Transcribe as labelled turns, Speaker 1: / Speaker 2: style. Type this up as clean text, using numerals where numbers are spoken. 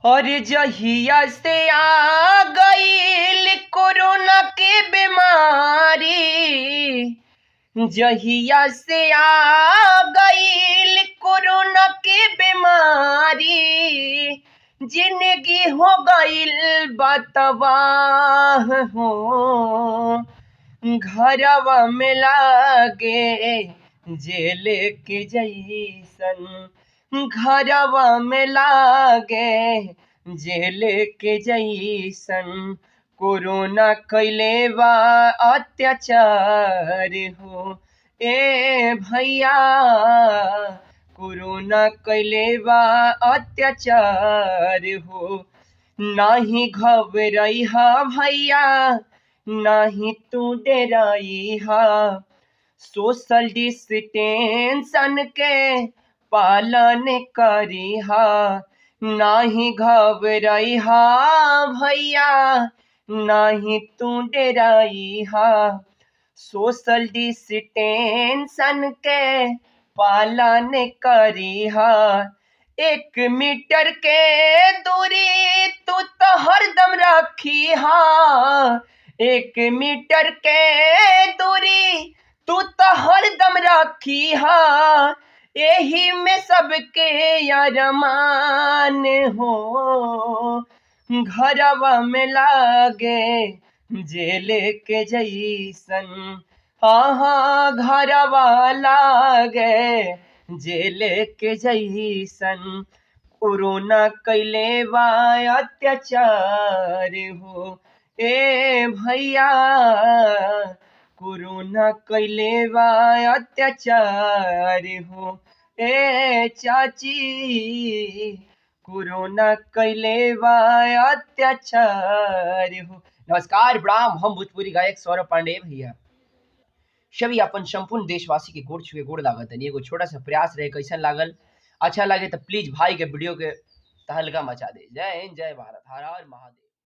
Speaker 1: और जहिया से आ गईल कोरोना के बीमारी, जहिया से आ गईल कोरोना के बीमारी, जिंदगी हो गईल बतवाह हो। घरवा में लागे जेल के जैसन, घरवा में लागे जेल के जैसन, कोरोना कैले बा अत्याचार हो। ए भैया कोरोना कैले बा अत्याचार हो। नाही घबराई हा भैया, नाही तू डराई हा, सोशल डिस्टेंशन के पालन करी हा। नाही घबराई हा भैया, नाही तू डराई हा, सोशल डिस्टेंशन के पालन करी हा। 1 मीटर के दूरी तू तो हरदम रखी हा, 1 मीटर के दूरी तू तो हरदम रखी हा। यही में सबके अरमान हो। घरवा में लागे जेल के जैसन, हाँ घरवा लागे जेल के जैसन, कोरोना कैले बा अत्याचार हो। ए भैया कोरोना कैले बा अत्याचार हो। ए चाची कोरोना कैले बा अत्याचार हो। नमस्कार प्रणाम, हम भोजपुरी गायक सौरभ पांडे भैया सभी अपन संपूर्ण देशवासी के गोड़ छुए गोड़ लागत है। एगो छोटा सा प्रयास रहे, कैसा लागल? अच्छा लगे तो प्लीज भाई के वीडियो के तहलका मचा दे। जय हिंद, जय भारत, हर हर महादेव।